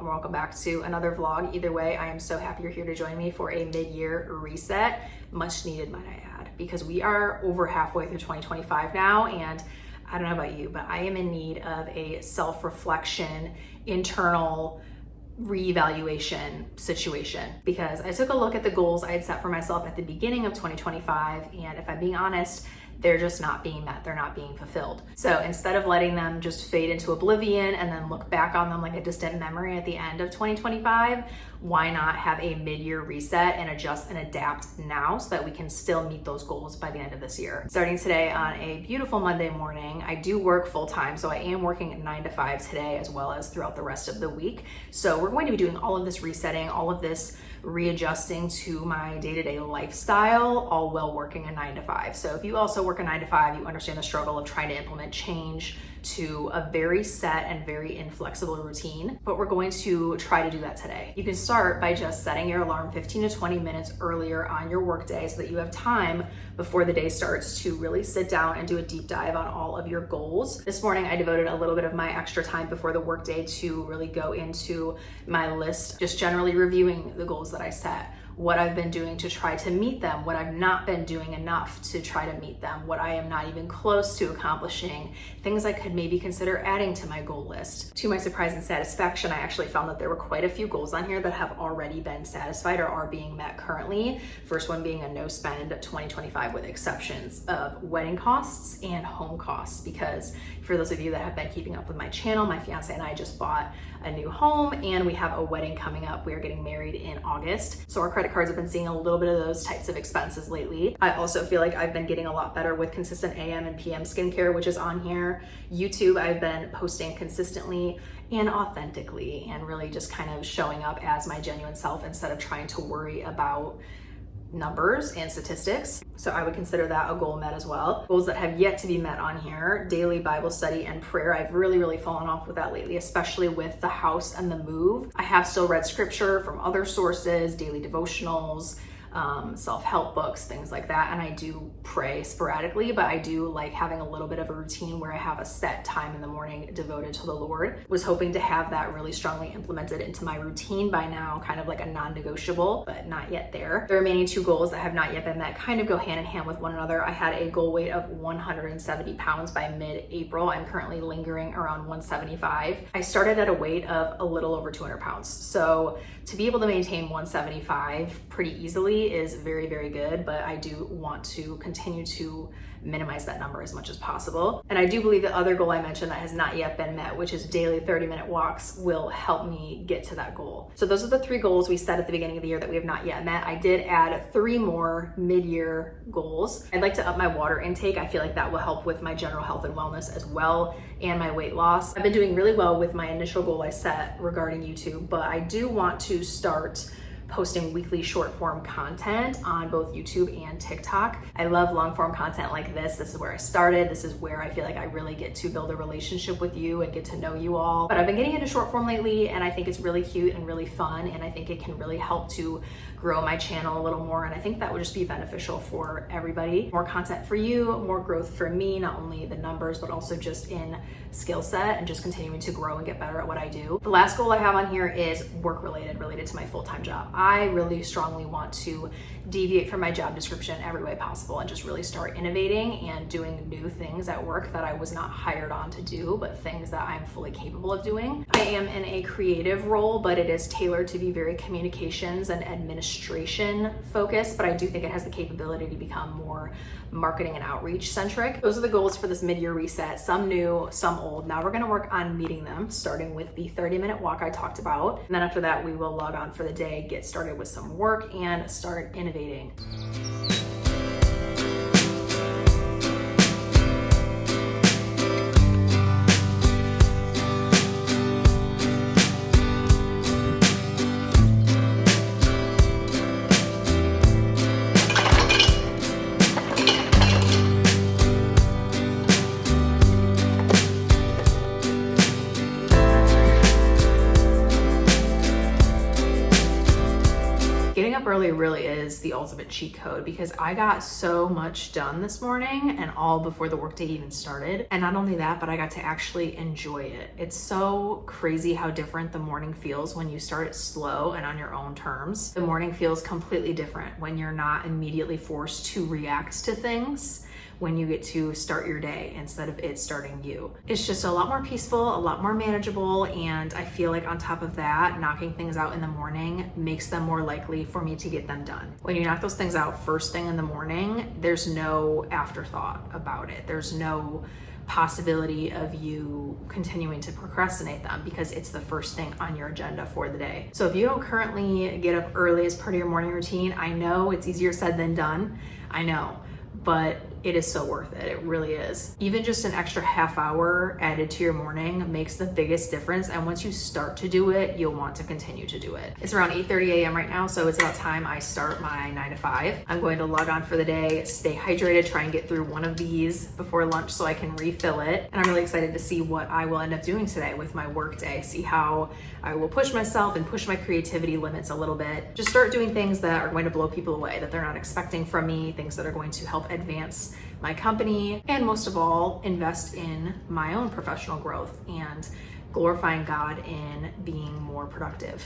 welcome back to another vlog. Either way, I am so happy you're here to join me for a mid-year reset. Much needed, might I add, because we are over halfway through 2025 now, and I don't know about you, but I am in need of a self-reflection, internal reevaluation situation, because I took a look at the goals I had set for myself at the beginning of 2025, and if I'm being honest, they're just not being met. They're not being fulfilled. So instead of letting them just fade into oblivion and then look back on them like a distant memory at the end of 2025, why not have a mid-year reset and adjust and adapt now so that we can still meet those goals by the end of this year. Starting today on a beautiful Monday morning, I do work full time, so I am working at 9 to 5 today as well as throughout the rest of the week. So we're going to be doing all of this resetting, all of this readjusting to my day-to-day lifestyle, all while working a 9 to 5. So if you also work a 9 to 5, you understand the struggle of trying to implement change to a very set and very inflexible routine, but we're going to try to do that today. You can start by just setting your alarm 15 to 20 minutes earlier on your workday so that you have time before the day starts to really sit down and do a deep dive on all of your goals. This morning, I devoted a little bit of my extra time before the workday to really go into my list, just generally reviewing the goals that I set, what I've been doing to try to meet them, what I've not been doing enough to try to meet them, what I am not even close to accomplishing, things I could maybe consider adding to my goal list. To my surprise and satisfaction, I actually found that there were quite a few goals on here that have already been satisfied or are being met currently. First one being a no spend 2025 with exceptions of wedding costs and home costs, because for those of you that have been keeping up with my channel, my fiance and I just bought a new home and we have a wedding coming up. We are getting married in August. So our credit cards have been seeing a little bit of those types of expenses lately. I also feel like I've been getting a lot better with consistent AM and PM skincare, which is on here. YouTube, I've been posting consistently and authentically and really just kind of showing up as my genuine self instead of trying to worry about numbers and statistics. So I would consider that a goal met as well. Goals that have yet to be met on here: daily Bible study and prayer. I've really fallen off with that lately, especially with the house and the move. I have still read scripture from other sources, daily devotionals, self-help books, things like that. And I do pray sporadically, but I do like having a little bit of a routine where I have a set time in the morning devoted to the Lord. Was hoping to have that really strongly implemented into my routine by now, kind of like a non-negotiable, but not yet there. The remaining two goals that have not yet been met kind of go hand in hand with one another. I had a goal weight of 170 pounds by mid-April. I'm currently lingering around 175. I started at a weight of a little over 200 pounds. So to be able to maintain 175 pretty easily is very good, but I do want to continue to minimize that number as much as possible. And I do believe the other goal I mentioned that has not yet been met, which is daily 30-minute walks, will help me get to that goal. So those are the three goals we set at the beginning of the year that we have not yet met. I did add 3 more mid-year goals. I'd like to up my water intake. I feel like that will help with my general health and wellness as well, and my weight loss. I've been doing really well with my initial goal I set regarding YouTube, but I do want to start posting weekly short form content on both YouTube and TikTok. I love long form content like this. This is where I started. This is where I feel like I really get to build a relationship with you and get to know you all. But I've been getting into short form lately, and I think it's really cute and really fun, and I think it can really help to grow my channel a little more, and I think that would just be beneficial for everybody. More content for you, more growth for me, not only the numbers, but also just in skill set and just continuing to grow and get better at what I do. The last goal I have on here is work related to my full-time job. I really strongly want to deviate from my job description every way possible and just really start innovating and doing new things at work that I was not hired on to do, but things that I'm fully capable of doing. I am in a creative role, but it is tailored to be very communications and administration focused, but I do think it has the capability to become more marketing and outreach centric. Those are the goals for this mid-year reset, some new, some old. Now we're gonna work on meeting them, starting with the 30-minute walk I talked about. And then after that, we will log on for the day, get started with some work, and start innovating. up early really is the ultimate cheat code because I got so much done this morning and all before the workday even started. And not only that, but I got to actually enjoy it. It's so crazy how different the morning feels when you start it slow and on your own terms. The morning feels completely different when you're not immediately forced to react to things, when you get to start your day instead of it starting you. It's just a lot more peaceful, a lot more manageable, and I feel like on top of that, knocking things out in the morning makes them more likely for me to get them done. When you knock those things out first thing in the morning, there's no afterthought about it. There's no possibility of you continuing to procrastinate them because it's the first thing on your agenda for the day. So if you don't currently get up early as part of your morning routine, I know it's easier said than done. I know, but it is so worth it. It really is. Even just an extra half hour added to your morning makes the biggest difference. And once you start to do it, you'll want to continue to do it. It's around 8:30 a.m. right now, so it's about time I start my 9 to 5. I'm going to log on for the day, stay hydrated, try and get through one of these before lunch so I can refill it. And I'm really excited to see what I will end up doing today with my work day, see how I will push myself and push my creativity limits a little bit. Just start doing things that are going to blow people away, that they're not expecting from me, things that are going to help advance my company, and most of all, invest in my own professional growth and glorifying God in being more productive.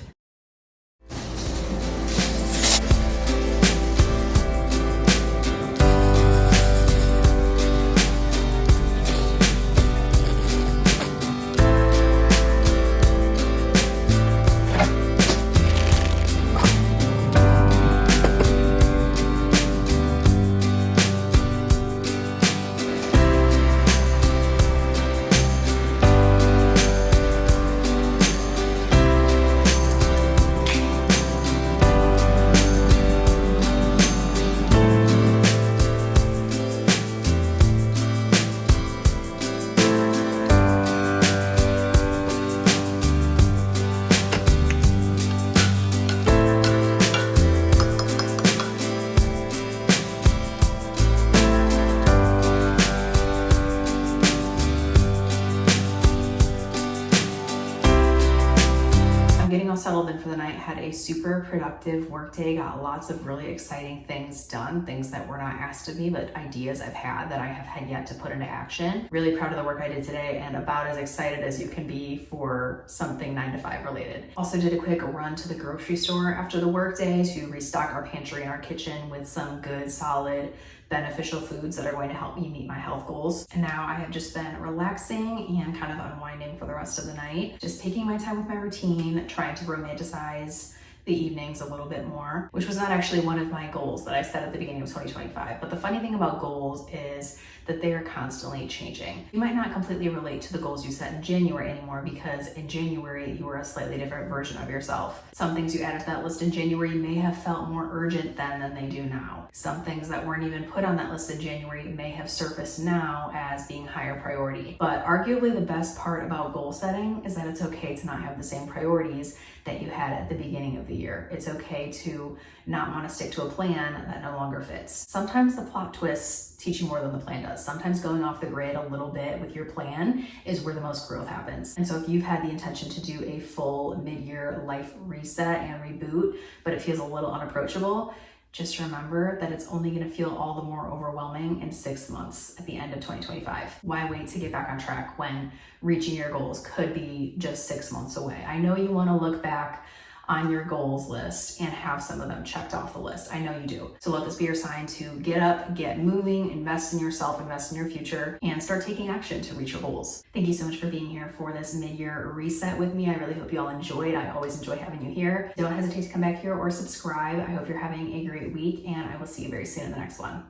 Settled in for the night, had a super productive work day, got lots of really exciting things done, things that were not asked of me, but ideas I've had that I have had yet to put into action. Really proud of the work I did today and about as excited as you can be for something 9 to 5 related. Also did a quick run to the grocery store after the work day to restock our pantry and our kitchen with some good, solid, beneficial foods that are going to help me meet my health goals. And now I have just been relaxing and kind of unwinding for the rest of the night, just taking my time with my routine, trying to romanticize the evenings a little bit more, which was not actually one of my goals that I set at the beginning of 2025. But the funny thing about goals is that they are constantly changing. You might not completely relate to the goals you set in January anymore because in January you were a slightly different version of yourself. Some things you added to that list in January may have felt more urgent then than they do now. Some things that weren't even put on that list in January may have surfaced now as being higher priority. But arguably the best part about goal setting is that it's okay to not have the same priorities that you had at the beginning of the year. It's okay to not want to stick to a plan that no longer fits. Sometimes the plot twists teach you more than the plan does. Sometimes going off the grid a little bit with your plan is where the most growth happens. And so if you've had the intention to do a full mid-year life reset and reboot, but it feels a little unapproachable, just remember that it's only going to feel all the more overwhelming in 6 months at the end of 2025. Why wait to get back on track when reaching your goals could be just 6 months away? I know you want to look back on your goals list and have some of them checked off the list. I know you do. So let this be your sign to get up, get moving, invest in yourself, invest in your future, and start taking action to reach your goals. Thank you so much for being here for this mid-year reset with me. I really hope you all enjoyed. I always enjoy having you here. Don't hesitate to come back here or subscribe. I hope you're having a great week, and I will see you very soon in the next one.